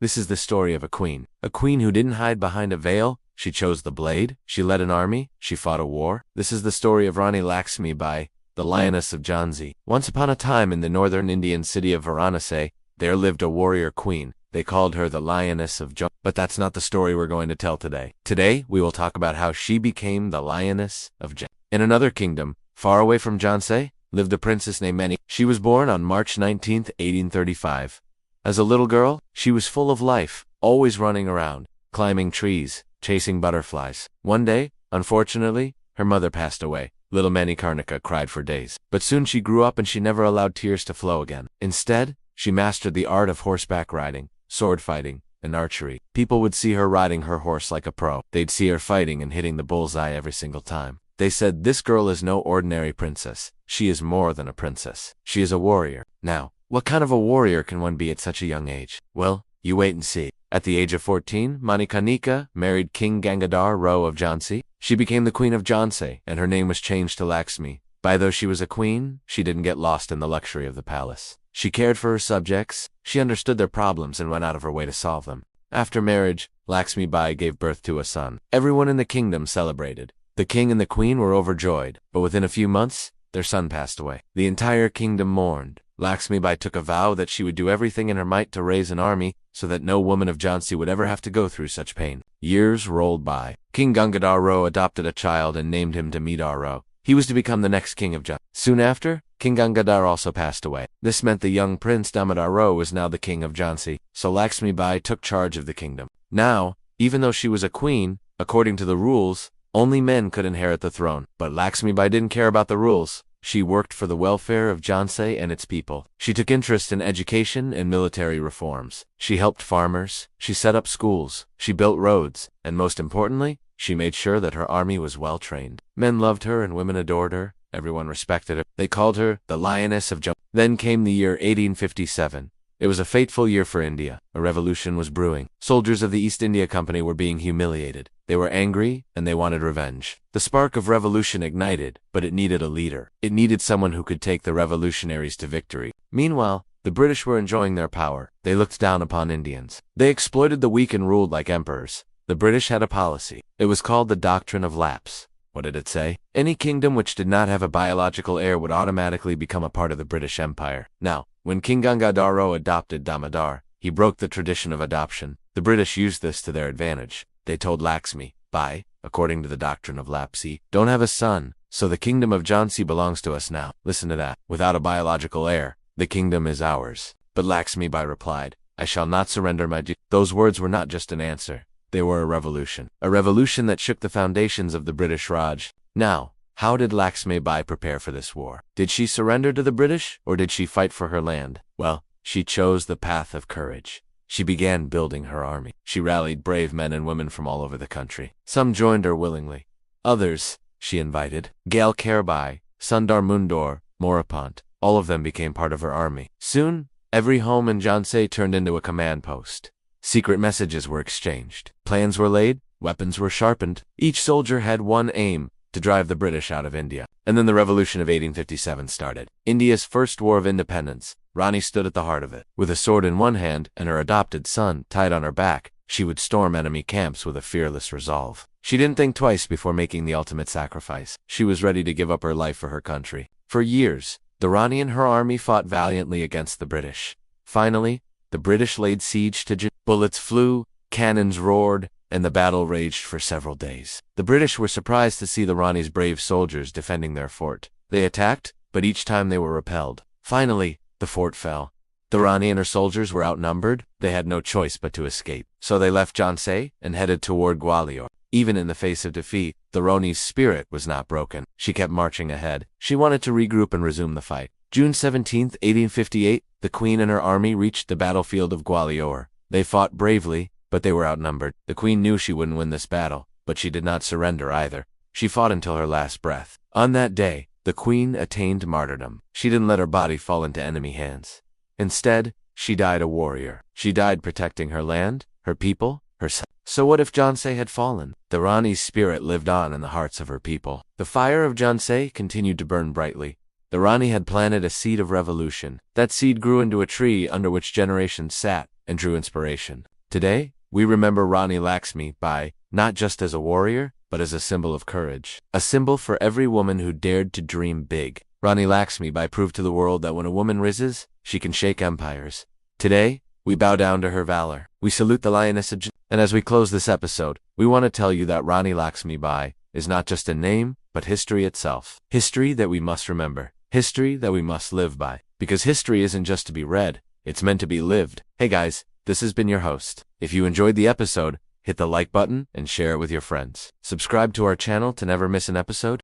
This is the story of a queen who didn't hide behind a veil. She chose the blade, she led an army, she fought a war. This is the story of Rani Laxmi Bai, the lioness of Jhansi. Once upon a time in the northern Indian city of Varanasi, there lived a warrior queen. They called her the lioness of Jhansi. But that's not the story we're going to tell today. Today, we will talk about how she became the lioness of Jhansi. In another kingdom, far away from Jhansi, lived a princess named Mani. She was born on March 19, 1835. As a little girl, she was full of life, always running around, climbing trees, chasing butterflies. One day, unfortunately, her mother passed away. Little Manikarnika cried for days. But soon she grew up and she never allowed tears to flow again. Instead, she mastered the art of horseback riding, sword fighting, and archery. People would see her riding her horse like a pro. They'd see her fighting and hitting the bullseye every single time. They said, "This girl is no ordinary princess. She is more than a princess. She is a warrior." Now, what kind of a warrior can one be at such a young age? Well, you wait and see. At the age of 14, Manikarnika married King Gangadhar Rao of Jhansi. She became the queen of Jhansi, and her name was changed to Laxmi. By though she was a queen, she didn't get lost in the luxury of the palace. She cared for her subjects, she understood their problems and went out of her way to solve them. After marriage, Laxmi Bai gave birth to a son. Everyone in the kingdom celebrated. The king and the queen were overjoyed, but within a few months, their son passed away. The entire kingdom mourned. Laxmi Bai took a vow that she would do everything in her might to raise an army so that no woman of Jhansi would ever have to go through such pain. Years rolled by. King Gangadhar Rao adopted a child and named him Damodar Rao. He was to become the next king of Jhansi. Soon after, King Gangadhar also passed away. This meant the young prince Damodar Rao was now the king of Jhansi, so Laxmi Bai took charge of the kingdom. Now, even though she was a queen, according to the rules, only men could inherit the throne. But Laxmi Bai didn't care about the rules. She worked for the welfare of Jhansi and its people. She took interest in education and military reforms. She helped farmers, she set up schools, she built roads, and most importantly, she made sure that her army was well trained. Men loved her and women adored her. Everyone respected her. They called her the lioness of Jhansi. Then came the year 1857. It was a fateful year for India. A revolution was brewing. Soldiers of the East India Company were being humiliated. They were angry, and they wanted revenge. The spark of revolution ignited, but it needed a leader. It needed someone who could take the revolutionaries to victory. Meanwhile, the British were enjoying their power. They looked down upon Indians. They exploited the weak and ruled like emperors. The British had a policy. It was called the doctrine of lapse. What did it say? Any kingdom which did not have a biological heir would automatically become a part of the British Empire. Now, when King Gangadhar Rao adopted Damodar, he broke the tradition of adoption. The British used this to their advantage. They told Laxmi Bai, according to the doctrine of lapse, "Don't have a son, so the kingdom of Jhansi belongs to us now." Listen to that. Without a biological heir, the kingdom is ours. But Laxmi Bai replied, "I shall not surrender my duty." Those words were not just an answer. They were a revolution. A revolution that shook the foundations of the British Raj. Now, how did Laxmi Bai prepare for this war? Did she surrender to the British, or did she fight for her land? Well, she chose the path of courage. She began building her army. She rallied brave men and women from all over the country. Some joined her willingly. Others, she invited. Gal Kerbai, Sundar Mundor, Morapant, all of them became part of her army. Soon, every home in Jhansi turned into a command post. Secret messages were exchanged. Plans were laid, weapons were sharpened. Each soldier had one aim, to drive the British out of India. And then the revolution of 1857 started. India's first war of independence. Rani stood at the heart of it. With a sword in one hand and her adopted son tied on her back, she would storm enemy camps with a fearless resolve. She didn't think twice before making the ultimate sacrifice. She was ready to give up her life for her country. For years, the Rani and her army fought valiantly against the British. Finally, the British laid siege to Jhansi. Bullets flew, cannons roared, and the battle raged for several days. The British were surprised to see the Rani's brave soldiers defending their fort. They attacked, but each time they were repelled. Finally, the fort fell. The Rani and her soldiers were outnumbered. They had no choice but to escape. So they left Jhansi and headed toward Gwalior. Even in the face of defeat, the Rani's spirit was not broken. She kept marching ahead. She wanted to regroup and resume the fight. June 17, 1858, the Queen and her army reached the battlefield of Gwalior. They fought bravely, but they were outnumbered. The Queen knew she wouldn't win this battle, but she did not surrender either. She fought until her last breath. On that day, the Queen attained martyrdom. She didn't let her body fall into enemy hands. Instead, she died a warrior. She died protecting her land, her people, herself. So what if Jhansi had fallen? The Rani's spirit lived on in the hearts of her people. The fire of Jhansi continued to burn brightly. The Rani had planted a seed of revolution. That seed grew into a tree under which generations sat and drew inspiration. Today, we remember Rani Laxmi Bai, not just as a warrior, but as a symbol of courage. A symbol for every woman who dared to dream big. Rani Laxmi Bai proved to the world that when a woman rises, she can shake empires. Today, we bow down to her valor. We salute the lioness of Jhansi. And as we close this episode, we want to tell you that Rani Laxmi Bai is not just a name, but history itself. History that we must remember. History that we must live by. Because history isn't just to be read, it's meant to be lived. Hey guys, this has been your host. If you enjoyed the episode, hit the like button and share it with your friends. Subscribe to our channel to never miss an episode.